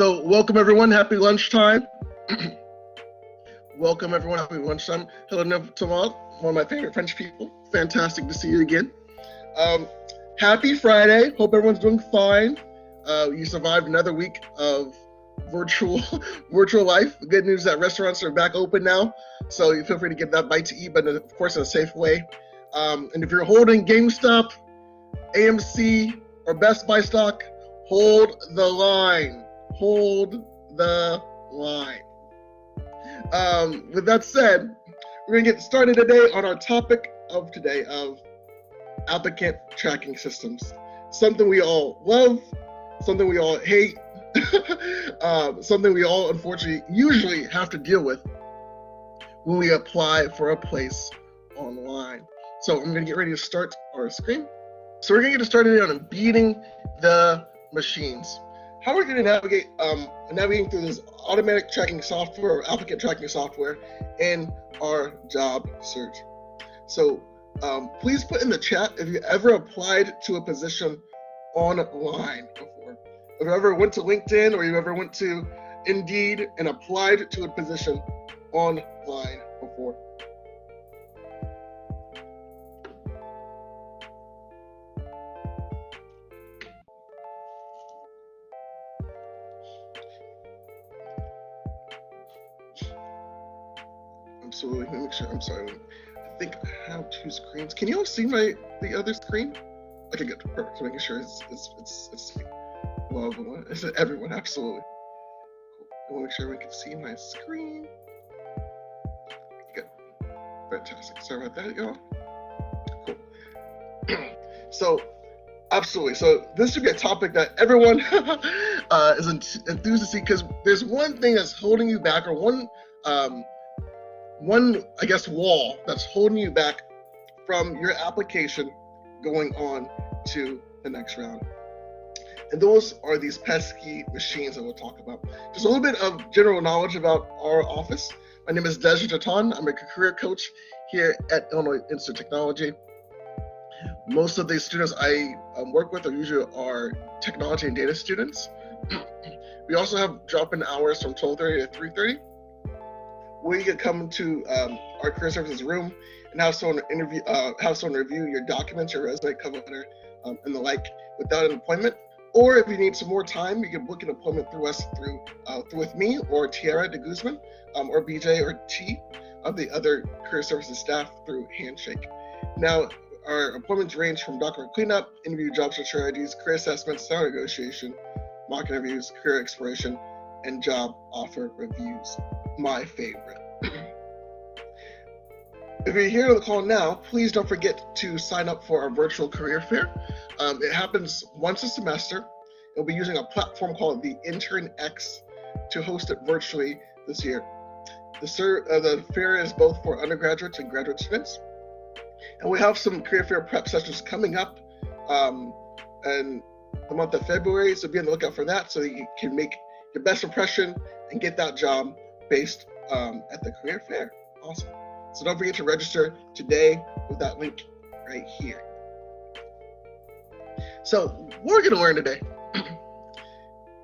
So welcome everyone, happy lunchtime. Welcome everyone, happy lunchtime. Hello Thomas, one of my favorite French people. Fantastic to see you again. Happy Friday, hope everyone's doing fine. You survived another week of virtual life. The good news is that restaurants are back open now, so you feel free to get that bite to eat, but of course in a safe way. And if you're holding GameStop, AMC, or Best Buy stock, hold the line. Hold the line. With that said, we're going to get started today on our topic of today of applicant tracking systems. Something we all love, something we all hate, something we all unfortunately usually have to deal with when we apply for a place online. So I'm going to get ready to start our screen. So we're going to get started on beating the machines. How we're going to navigate navigating through this automatic tracking software or applicant tracking software in our job search. So please put in the chat if you ever applied to a position online before. If you ever went to LinkedIn or you ever went to Indeed and applied to a position online before. Absolutely. Let me make sure. I'm sorry. I think I have two screens. Can you all see the other screen? Okay, good. Perfect. So making sure it's well, it's everyone. Absolutely. Cool. I want to make sure everyone can see my screen. Good. Fantastic. Sorry about that, y'all. Cool. So, absolutely. So this should be a topic that everyone is enthused to see, because there's one thing that's holding you back, or one I guess wall that's holding you back from your application going on to the next round. And those are these pesky machines that we'll talk about. Just a little bit of general knowledge about our office. My name is Deja Jatan. I'm a career coach here at Illinois Institute of Technology. Most of the students I work with are usually technology and data students. We also have drop-in hours from 12:30 to 3:30. where you can come to our career services room and have someone review your documents, your resume, cover letter, and the like without an appointment. Or if you need some more time, you can book an appointment through us with me or Tiara de Guzman, or BJ or T of the other career services staff through Handshake. Now, our appointments range from document cleanup, interview job search strategies, career assessments, salary negotiation, mock interviews, career exploration, and job offer reviews. My favorite. If you're here on the call now, please don't forget to sign up for our virtual career fair. It happens once a semester. We'll be using a platform called the Intern X to host it virtually this year. The fair is both for undergraduates and graduate students. And we have some career fair prep sessions coming up in the month of February, so be on the lookout for that so that you can make your best impression and get that job based at the career fair. Awesome. So don't forget to register today with that link right here. So what we're going to learn today.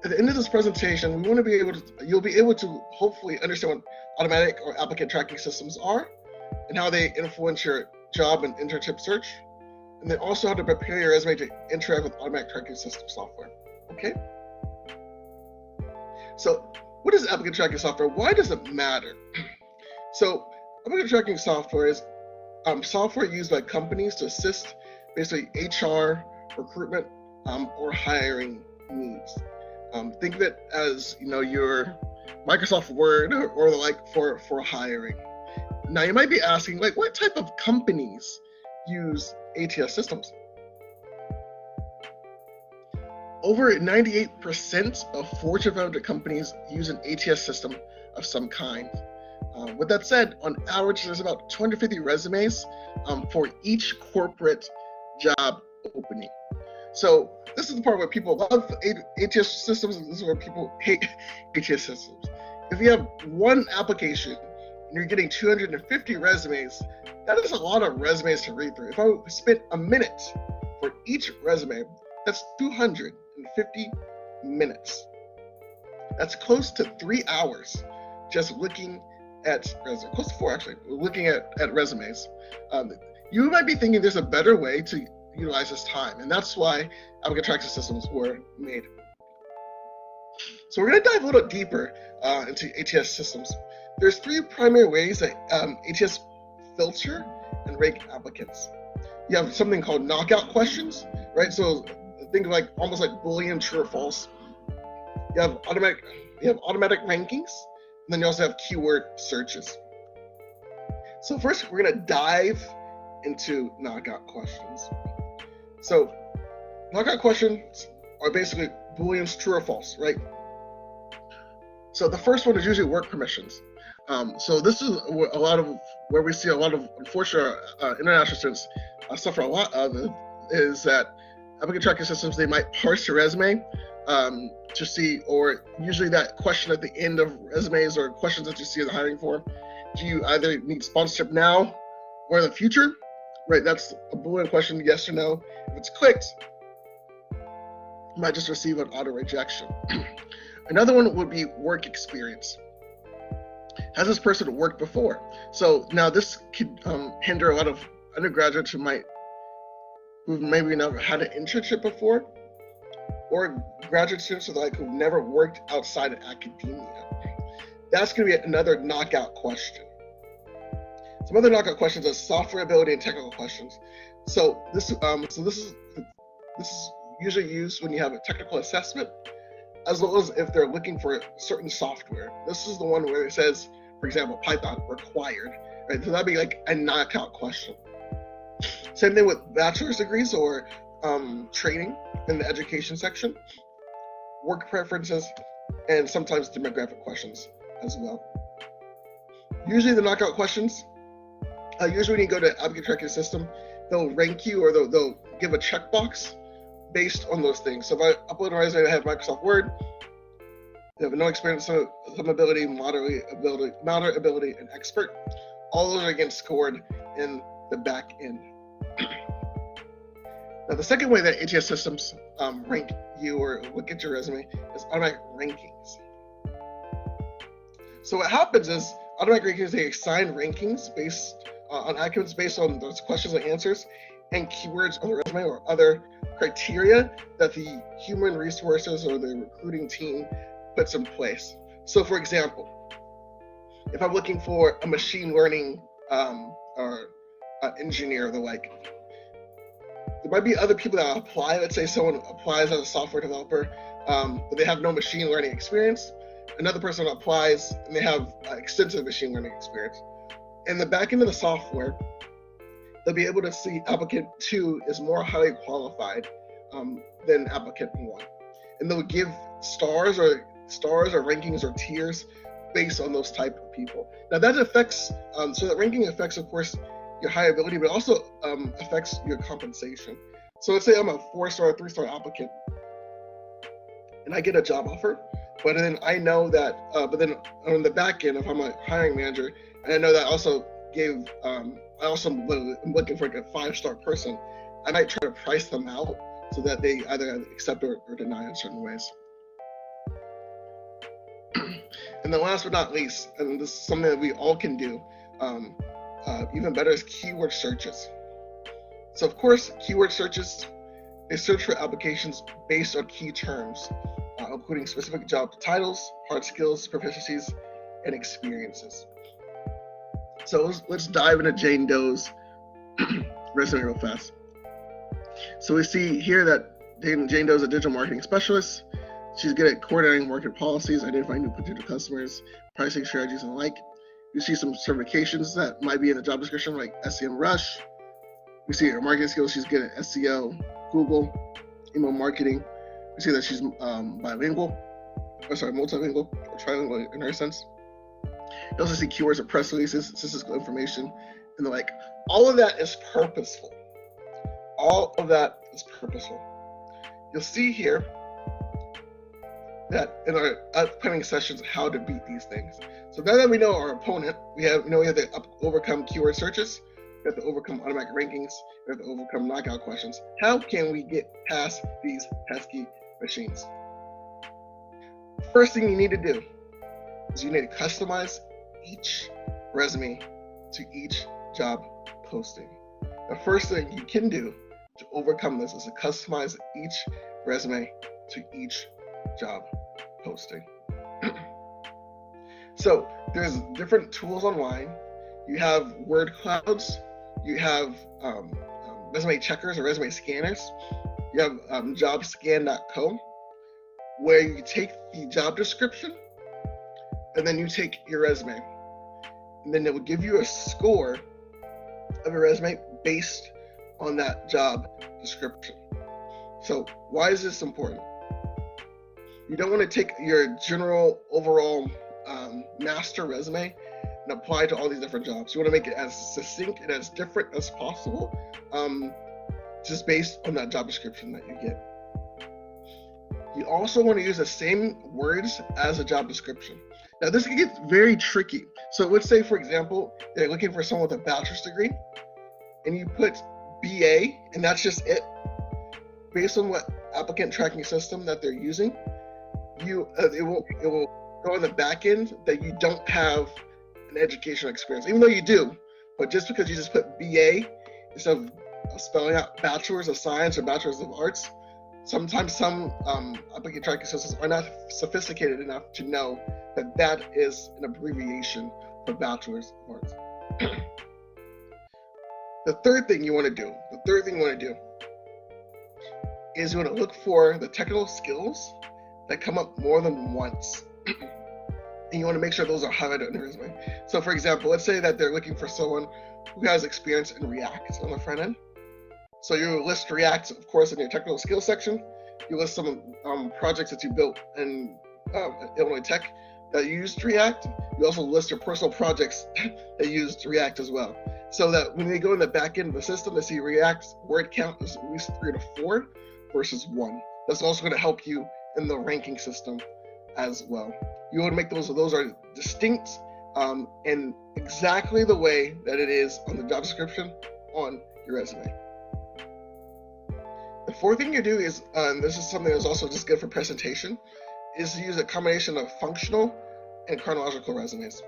At the end of this presentation, you'll be able to hopefully understand what automatic or applicant tracking systems are and how they influence your job and internship search, and then also how to prepare your resume to interact with automatic tracking system software. Okay? So what is applicant tracking software? Why does it matter? So applicant tracking software is software used by companies to assist basically HR, recruitment, or hiring needs. Think of it as your Microsoft Word or the like for hiring. Now you might be asking, what type of companies use ATS systems? Over 98% of Fortune 500 companies use an ATS system of some kind. With that said, on average, there's about 250 resumes for each corporate job opening. So this is the part where people love ATS systems, and this is where people hate ATS systems. If you have one application and you're getting 250 resumes, that is a lot of resumes to read through. If I spent a minute for each resume, that's 250 minutes. That's close to 3 hours just looking at close to 4 actually, looking at resumes. You might be thinking there's a better way to utilize this time, and that's why applicant tracking systems were made. So we're going to dive a little deeper into ATS systems. There's 3 primary ways that ATS filter and rank applicants. You have something called knockout questions, right? So think of like almost like Boolean true or false. You have automatic rankings, and then you also have keyword searches. So first, we're going to dive into knockout questions. So knockout questions are basically Booleans true or false, right? So the first one is usually work permissions. So this is a lot of where we see a lot of unfortunate international students suffer a lot of it, is that applicant tracking systems, they might parse your resume to see, or usually that question at the end of resumes or questions that you see in the hiring form, do you either need sponsorship now or in the future? Right, that's a Boolean question, yes or no. If it's clicked, you might just receive an auto rejection. Another one would be work experience. Has this person worked before? So now this could hinder a lot of undergraduates who've maybe never had an internship before, or graduate students who've never worked outside of academia. That's going to be another knockout question. Some other knockout questions are software ability and technical questions. So this is usually used when you have a technical assessment, as well as if they're looking for certain software. This is the one where it says, for example, Python required, right? So that'd be like a knockout question. Same thing with bachelor's degrees or training in the education section, work preferences, and sometimes demographic questions as well. Usually the knockout questions, usually when you go to applicant tracking system, they'll rank you, or they'll give a checkbox based on those things. So if I upload a resume, I have Microsoft Word, they have no experience, some ability, moderate ability, and expert. All those are again scored in the back end. Now, the second way that ATS systems rank you or look at your resume is automatic rankings. So what happens is automatic rankings, they assign rankings based on applicants based on those questions and answers and keywords on the resume or other criteria that the human resources or the recruiting team puts in place. So for example, if I'm looking for a machine learning or engineer or the like, there might be other people that apply. Let's say someone applies as a software developer, but they have no machine learning experience. Another person applies and they have extensive machine learning experience. In the back end of the software, they'll be able to see applicant 2 is more highly qualified than applicant 1. And they'll give stars or rankings or tiers based on those type of people. Now that affects, so that ranking affects, of course, your hireability, but also affects your compensation. So let's say I'm a 4-star, 3-star applicant, and I get a job offer, but then I know that, but then on the back end, if I'm a hiring manager, and I know that I also gave, I also am looking for like a 5-star person, I might try to price them out so that they either accept or deny in certain ways. And then last but not least, and this is something that we all can do, even better, is keyword searches. So of course, keyword searches, they search for applications based on key terms, including specific job titles, hard skills, proficiencies, and experiences. So let's dive into Jane Doe's resume real fast. So we see here that Jane Doe is a digital marketing specialist. She's good at coordinating market policies, identifying new potential customers, pricing strategies, and the like. You see some certifications that might be in the job description, like SEMrush. We see her marketing skills. She's good at SEO, Google, email marketing. We see that she's multilingual, or trilingual in her sense. You also see keywords or press releases, statistical information, and the like. All of that is purposeful. All of that is purposeful. You'll see here that in our upcoming sessions how to beat these things. So now that we know our opponent, we have to overcome keyword searches, we have to overcome automatic rankings, we have to overcome knockout questions. How can we get past these pesky machines? First thing you need to do is you need to customize each resume to each job posting. The first thing you can do to overcome this is to customize each resume to each job posting. So there's different tools online. You have word clouds, you have resume checkers or resume scanners, you have jobscan.co, where you take the job description and then you take your resume, and then it will give you a score of a resume based on that job description. So why is this important? You don't want to take your general overall master resume and apply it to all these different jobs. You want to make it as succinct and as different as possible, just based on that job description that you get. You also want to use the same words as a job description. Now this gets very tricky. So let's say, for example, they're looking for someone with a bachelor's degree, and you put BA, and that's just it. Based on what applicant tracking system that they're using, it will go on the back end that you don't have an educational experience, even though you do. But just because you just put BA instead of spelling out bachelor's of science or bachelor's of arts, sometimes some applicant tracking systems are not sophisticated enough to know that that is an abbreviation for bachelor's of arts. The third thing you want to do is you want to look for the technical skills that come up more than once. And you want to make sure those are highlighted in the resume. So for example, let's say that they're looking for someone who has experience in React on the front end. So you list React, of course, in your technical skills section. You list some projects that you built in Illinois Tech that used React. You also list your personal projects that used React as well. So that when they go in the back end of the system, they see React's word count is at least 3 to 4 versus 1. That's also going to help you in the ranking system as well. You want to make those are distinct and exactly the way that it is on the job description on your resume. The fourth thing you do is, and this is something that's also just good for presentation, is to use a combination of functional and chronological resumes.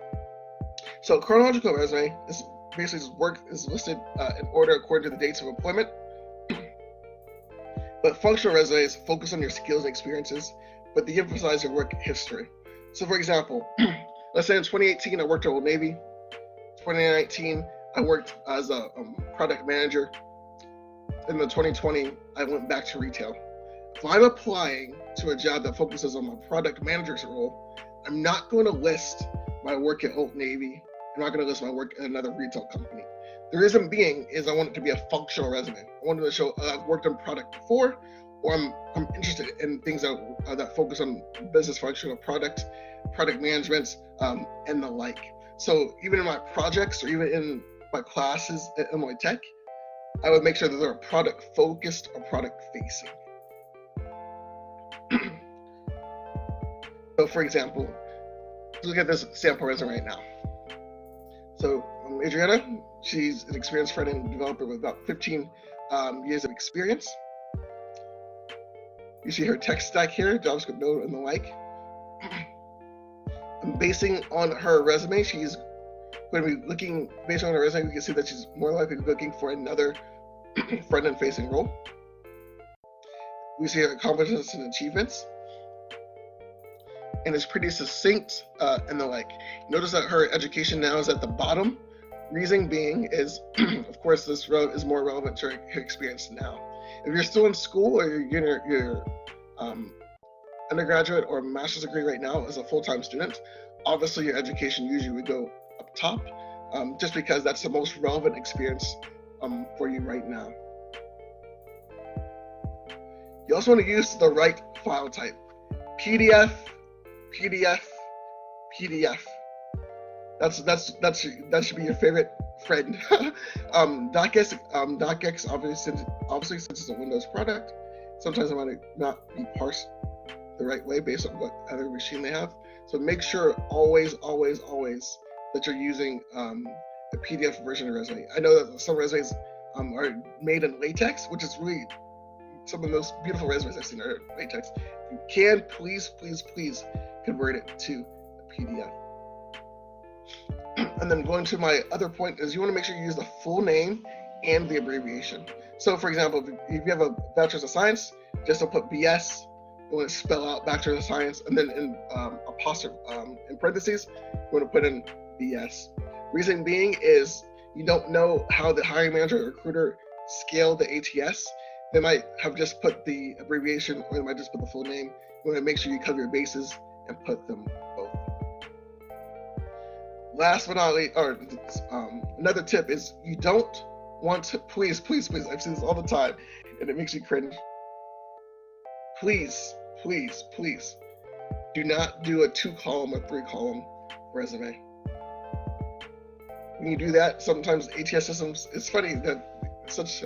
So chronological resume is basically work is listed in order according to the dates of employment. But functional resumes focus on your skills and experiences, but they emphasize your work history. So for example, let's say in 2018, I worked at Old Navy. 2019, I worked as a product manager. In the 2020, I went back to retail. If I'm applying to a job that focuses on my product manager's role, I'm not going to list my work at Old Navy. I'm not going to list my work at another retail company. The reason being is I want it to be a functional resume. I wanted to show I've worked on product before, or I'm interested in things that focus on business function or product management, and the like. So even in my projects or even in my classes at Illinois Tech, I would make sure that they're product focused or product facing. So for example, look at this sample resume right now. So Adriana, she's an experienced front-end developer with about 15 years of experience. You see her tech stack here, JavaScript, Node, and the like. And basing on her resume, she's going to be looking, based on her resume, we can see that she's more likely looking for another front-end facing role. We see her accomplishments and achievements. And it's pretty succinct and the like. Notice that her education now is at the bottom. Reason being is, of course, this is more relevant to her experience now. If you're still in school or you're getting your undergraduate or master's degree right now as a full-time student, obviously your education usually would go up top, just because that's the most relevant experience for you right now. You also want to use the right file type. PDF, PDF, PDF. That should be your favorite friend. DocX obviously since it's a Windows product, sometimes it might not be parsed the right way based on what other machine they have. So make sure always that you're using a PDF version of resume. I know that some resumes are made in LaTeX, which is really some of the most beautiful resumes I've seen are latex. If you can, please convert it to a PDF. And then going to my other point is you want to make sure you use the full name and the abbreviation. So for example, if you have a Bachelor's of Science, just don't put BS. You want to spell out Bachelor's of Science, and then in in parentheses, you want to put in BS. Reason being is you don't know how the hiring manager or recruiter scale the ATS. They might have just put the abbreviation, or they might just put the full name. You want to make sure you cover your bases and put them both. Last but not least, another tip is you don't want to, please, I've seen this all the time, and it makes me cringe. Please, do not do a 2-column or 3-column resume. When you do that, sometimes ATS systems, it's funny that such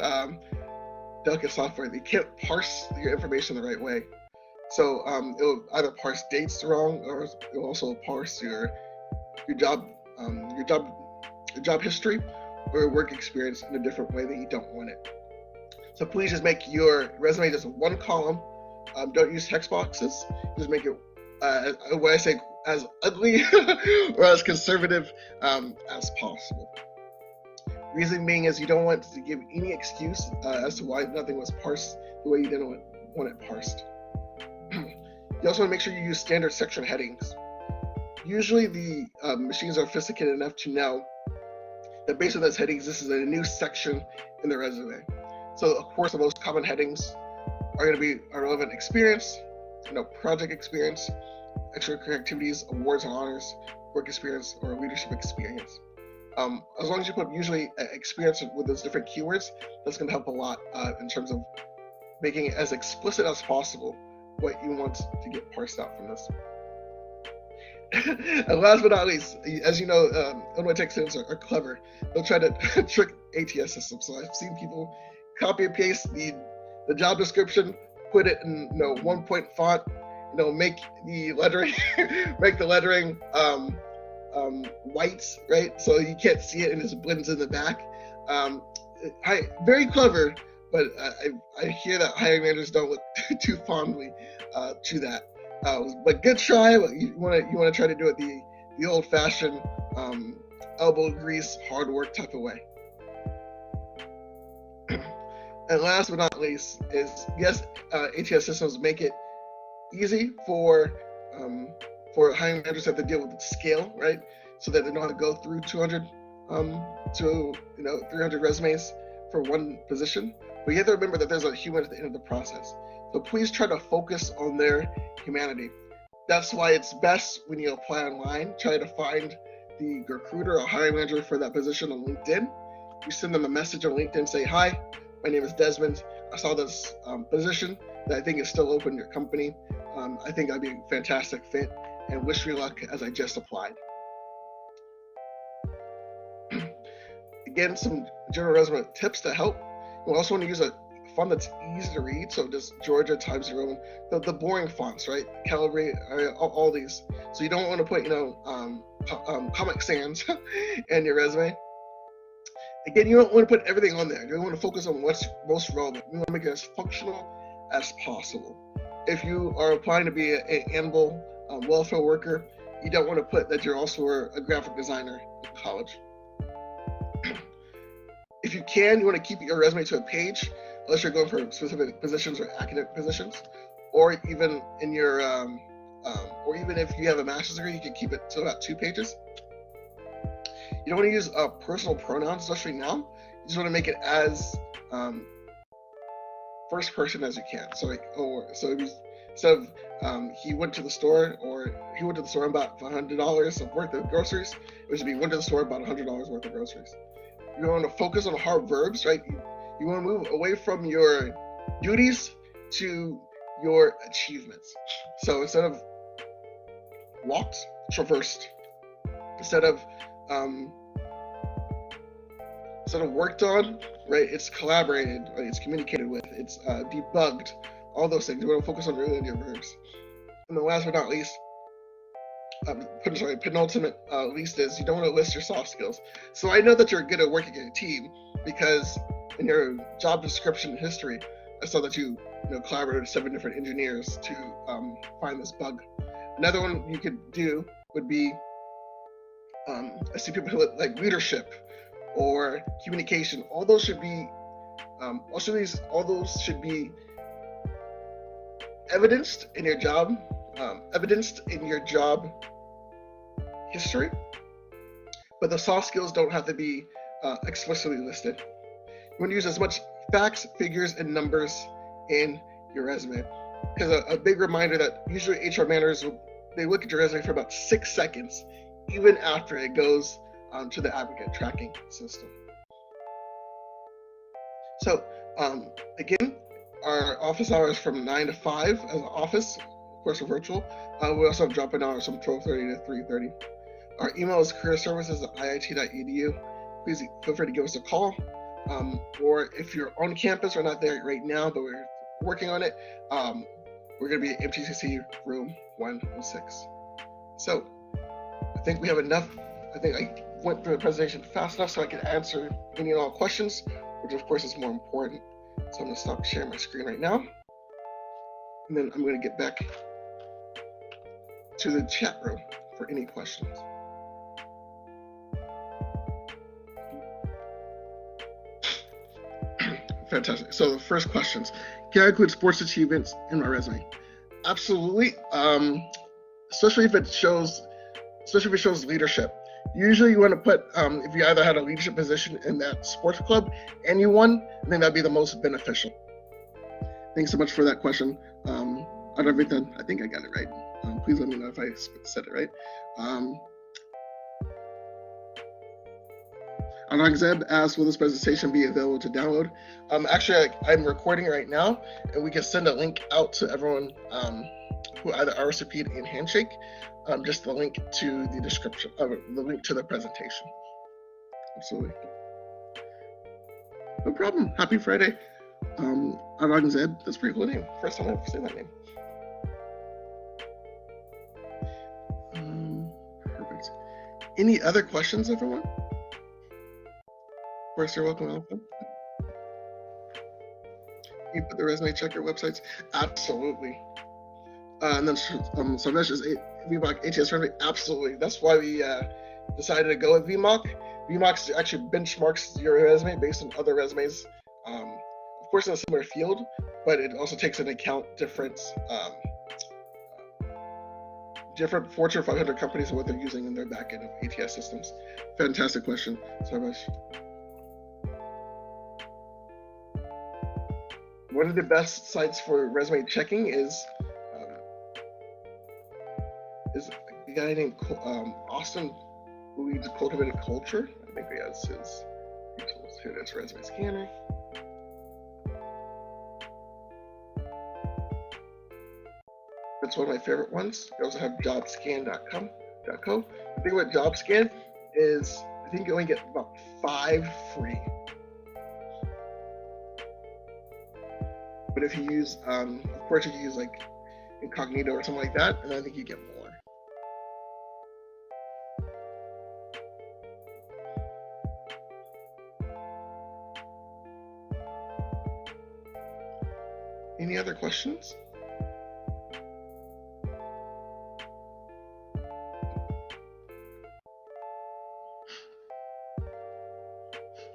delicate software, they can't parse your information the right way. So it'll either parse dates wrong, or it'll also parse your job history or your work experience in a different way that you don't want it. So please just make your resume just 1 column. Don't use text boxes. Just make it, what I say, as ugly or as conservative as possible. Reason being is you don't want to give any excuse as to why nothing was parsed the way you didn't want it parsed. You also want to make sure you use standard section headings. Usually the machines are sophisticated enough to know that based on those headings, this is a new section in the resume. So of course, the most common headings are going to be a relevant experience, project experience, extracurricular activities, awards and honors, work experience, or leadership experience. As long as you put usually experience with those different keywords, that's going to help a lot in terms of making it as explicit as possible what you want to get parsed out from this. And last but not least, as you know, Illinois Tech students are clever. They'll try to trick ATS systems. So I've seen people copy and paste the job description, put it in 1-point font, make the lettering white, right? So you can't see it and it just blends in the back. Very clever, but I hear that hiring managers don't look too fondly to that. But good try. You want to try to do it the old-fashioned elbow grease, hard work type of way. And last but not least is, yes, ATS systems make it easy for hiring managers that have to deal with the scale, right? So that they know how to go through 200 to 300 resumes for one position. But you have to remember that there's a human at the end of the process. So please try to focus on their humanity. That's why it's best when you apply online, try to find the recruiter or hiring manager for that position on LinkedIn. You send them a message on LinkedIn, say, hi, my name is Desmond. I saw this position that I think is still open in your company. I think I'd be a fantastic fit, and wish me luck as I just applied. Again, some general resume tips to help. You also want to use a font that's easy to read, so just Georgia, Times New Roman, the boring fonts, right? Calibrate, all these. So you don't want to put, Comic Sans in your resume. Again, you don't want to put everything on there. You want to focus on what's most relevant. You want to make it as functional as possible. If you are applying to be an animal welfare worker, you don't want to put that you're also a graphic designer in college. If you can, you want to keep your resume to a page, unless you're going for specific positions or academic positions, or even in your, or even if you have a master's degree, you can keep it to about 2 pages. You don't want to use personal pronouns, especially now. You just want to make it as first person as you can. So if you, instead of he went to the store, or he went to the store and bought $100 worth of groceries, it should be went to the store and bought $100 worth of groceries. You want to focus on hard verbs, right? You want to move away from your duties to your achievements. So instead of walked, traversed. Instead of worked on, right? It's collaborated, right? It's communicated with, it's debugged, all those things. You want to focus on really your verbs. And then last but not least, penultimate least is you don't want to list your soft skills. So I know that you're good at working in a team because in your job description history, I saw that you collaborated with 7 different engineers to find this bug. Another one you could do would be, I see people who like leadership or communication. All those should be, all those should be evidenced in your job, history. But the soft skills don't have to be explicitly listed. You want to use as much facts, figures, and numbers in your resume. Because a big reminder that usually HR managers, they look at your resume for about 6 seconds, even after it goes to the applicant tracking system. So again, our office hours from 9 to 5 as an office. Of course, we're virtual. We also have drop-in hours from 12:30 to 3:30. Our email is careerservices@iit.edu. Please feel free to give us a call. Or if you're on campus, we're not there right now, but we're working on it. We're going to be at MTCC room 106. So I think we have enough. I think I went through the presentation fast enough so I can answer any and all questions, which of course is more important. So I'm going to stop sharing my screen right now. And then I'm going to get back to the chat room for any questions. Fantastic. So the first questions: can I include sports achievements in my resume? Absolutely. Especially if it shows leadership. Usually you want to put, if you either had a leadership position in that sports club and you won, I think that'd be the most beneficial. Thanks so much for that question. Out of everything, I think I got it right. Please let me know if I said it right. Anang Zeb asks, will this presentation be available to download? Actually, I'm recording right now, and we can send a link out to everyone who either RSVP'd in Handshake, just the link to the description, the link to the presentation. Absolutely. No problem. Happy Friday. Anang Zeb, that's a pretty cool name. First time I've seen that name. Perfect. Any other questions, everyone? Of course, you're welcome, Alpha. You put the resume checker websites? Absolutely. And then Sarvesh is VMOC ATS friendly? Absolutely. That's why we decided to go with VMOC. VMOC actually benchmarks your resume based on other resumes, of course in a similar field, but it also takes into account different Fortune 500 companies and what they're using in their backend of ATS systems. Fantastic question, Sarvesh. One of the best sites for resume checking is a guy named Austin, who leads Cultivated Culture. I think he has his details. Here it is, resume scanner. That's one of my favorite ones. We also have jobscan.co. The thing with JobScan is I think you only get about 5 free. But if you use, of course, if you use like Incognito or something like that, and I think you get more. Any other questions?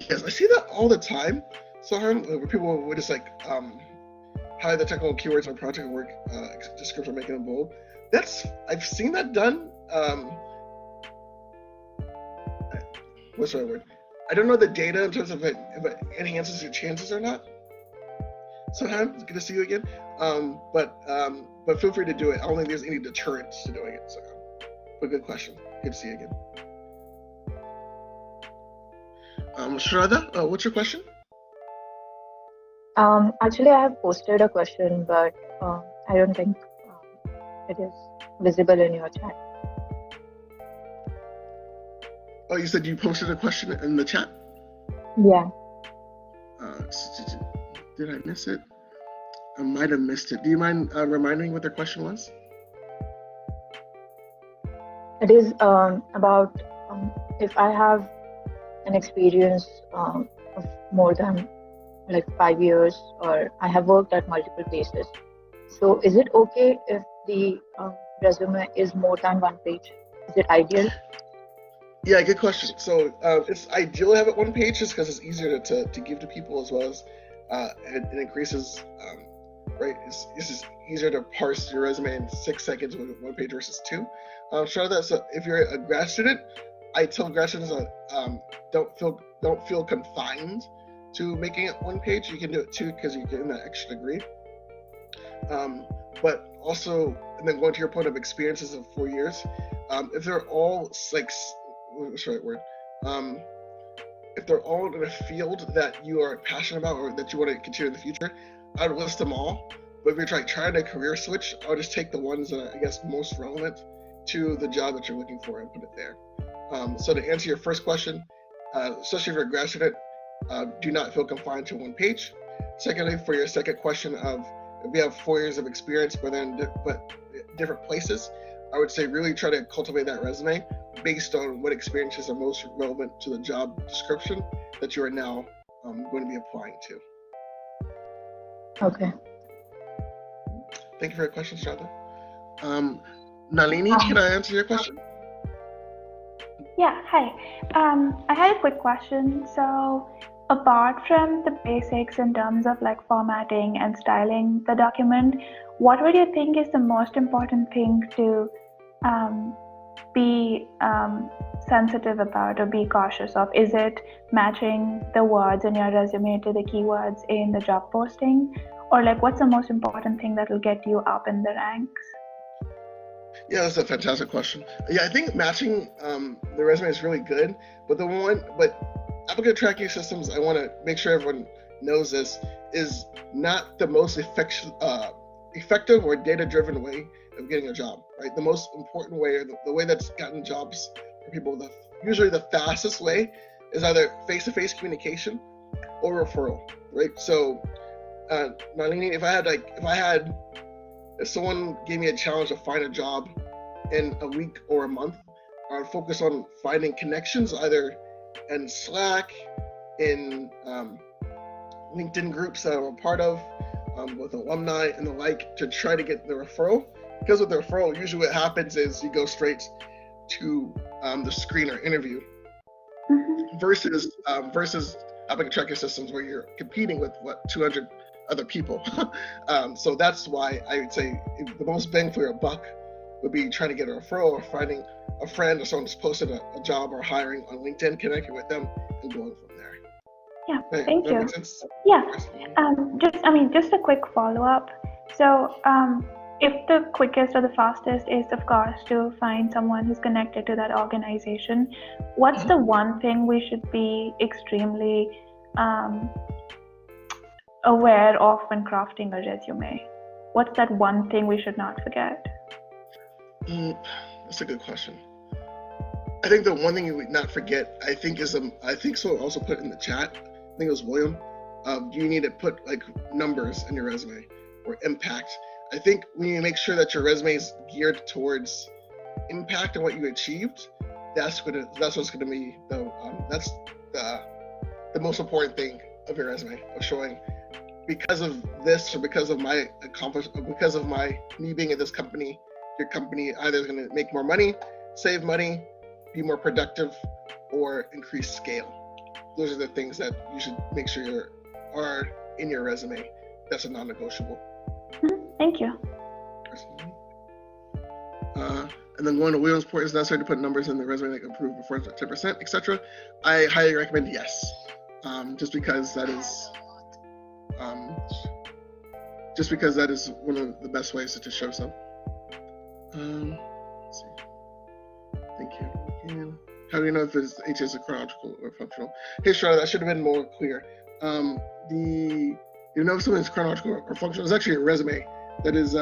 Yes, I see that all the time. So where people would just like hide the technical keywords on project work description, making them bold. I've seen that done. What's the right word? I don't know the data in terms of if it enhances your chances or not. So it's good to see you again. But feel free to do it. I don't think there's any deterrence to doing it. So, but good question. Good to see you again. Shraddha, what's your question? Actually, I have posted a question, but I don't think it is visible in your chat. Oh, you said you posted a question in the chat? Yeah. Did I miss it? I might have missed it. Do you mind reminding me what their question was? It is about if I have an experience of more than like 5 years, or I have worked at multiple places. So is it okay if the resume is more than one page? Is it ideal? Yeah, good question. So it's ideal to have it one page just because it's easier to give to people as well as it increases, right? It's just easier to parse your resume in 6 seconds with one page versus two. So that, so if you're a grad student, I tell grad students don't feel confined to making it one page. You can do it two because you're getting that extra degree. But also, and then going to your point of experiences of 4 years, if they're all like, what's the right word? If they're all in a field that you are passionate about or that you want to continue in the future, I would list them all. But if you're trying to career switch, I would just take the ones that are, I guess, most relevant to the job that you're looking for and put it there. So to answer your first question, especially if you're a grad student, do not feel confined to one page. Secondly, for your second question of if you have 4 years of experience but different places, I would say really try to cultivate that resume based on what experiences are most relevant to the job description that you are now going to be applying to. Okay. Thank you for your question, Shraddha. Nalini, can I answer your question? Yeah, hi. I had a quick question. So apart from the basics in terms of like formatting and styling the document, what would you think is the most important thing to be sensitive about or be cautious of? Is it matching the words in your resume to the keywords in the job posting? Or like what's the most important thing that will get you up in the ranks? Yeah, that's a fantastic question. Yeah, I think matching the resume is really good, but applicant tracking systems, I want to make sure everyone knows this, is not the most effective or data-driven way of getting a job, right? The most important way, or the way that's gotten jobs for people, usually the fastest way is either face-to-face communication or referral, right? So, Nalini, if someone gave me a challenge to find a job in a week or a month, I would focus on finding connections either in Slack, in LinkedIn groups that I'm a part of, with alumni and the like, to try to get the referral. Because with the referral, usually what happens is you go straight to the screener interview, versus applicant tracking systems where you're competing with 200 other people. So that's why I would say the most bang for your buck would be trying to get a referral or finding a friend or someone who's posted a job or hiring on LinkedIn, connecting with them and going from there. Yeah, right, thank you. Make sense? Yeah, just a quick follow-up. So if the quickest or the fastest is, of course, to find someone who's connected to that organization, what's the one thing we should be extremely aware of when crafting a resume? What's that one thing we should not forget? That's a good question. I think the one thing you would not forget, I think someone also put in the chat, I think it was William, you need to put like numbers in your resume or impact. I think when you make sure that your resume is geared towards impact and what you achieved, that's what's gonna be that's the most important thing of your resume, of showing because of this or because of my accomplishment, because of me being at this company, your company either is going to make more money, save money, be more productive, or increase scale. Those are the things that you should make sure are in your resume. That's a non-negotiable. Thank you. And then going to William's point, is necessary to put numbers in the resume that can improve performance by 10%, etc. I highly recommend yes, just because that is one of the best ways to show some. Let's see. Thank you. How do you know if it's HS is chronological or functional? Hey, Shraddha, that should have been more clear. You know if something's chronological or functional, it's actually a resume that is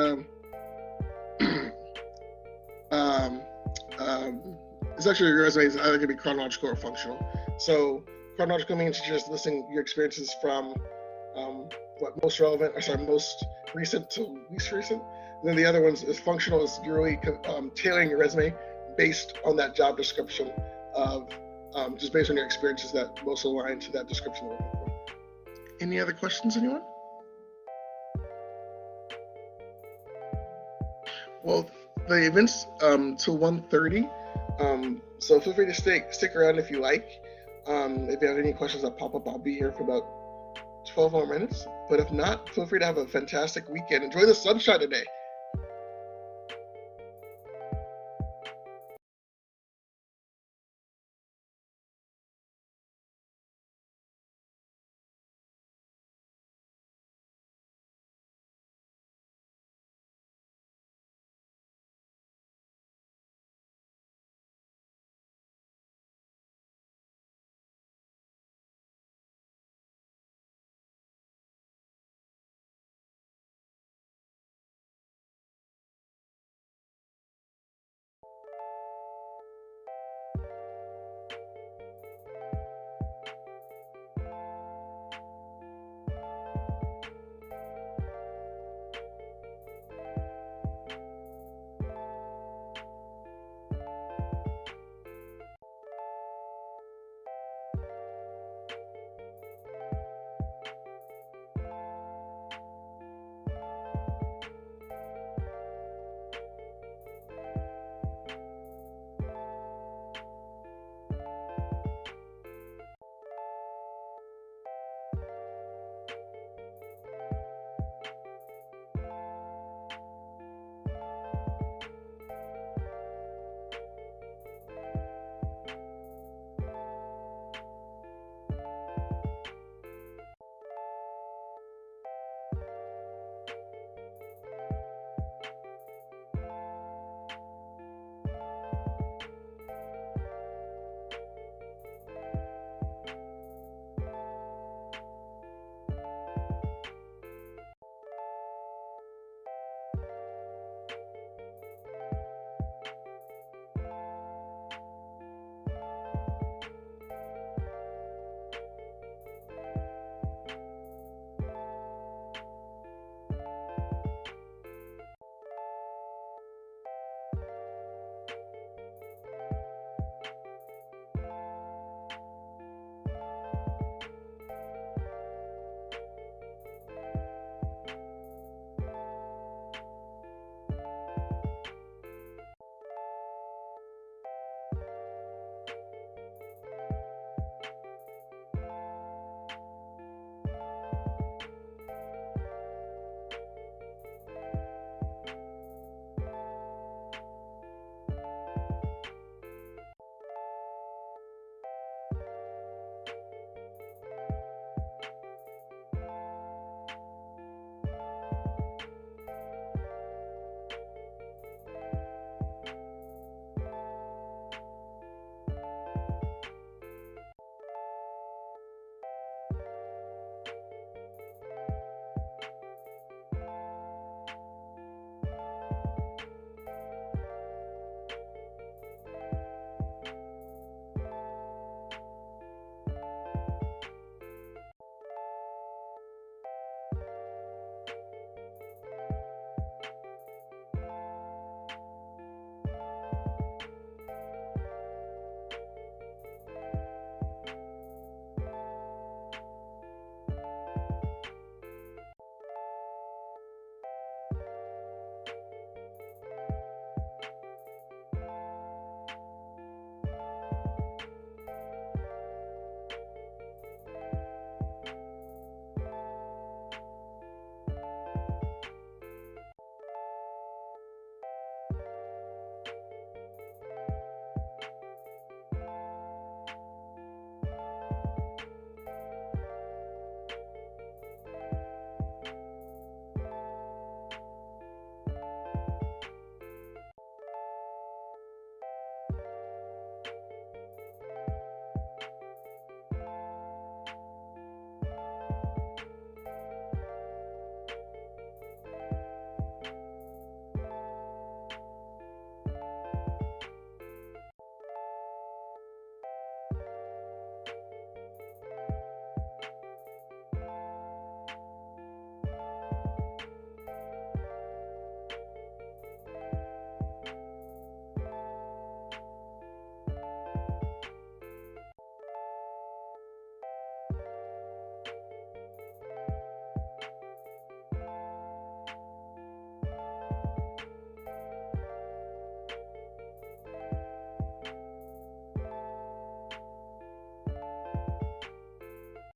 it's actually your resume is either going to be chronological or functional. So chronological means you're just listing your experiences from most recent to least recent. And then the other ones is functional, is you're really tailoring your resume based on that job description of just based on your experiences that most align to that description. Any other questions, anyone? Well, the event's till 1:30, so feel free to stick around if you like. If you have any questions that pop up, I'll be here for about 12 more minutes. But if not, feel free to have a fantastic weekend. Enjoy the sunshine today.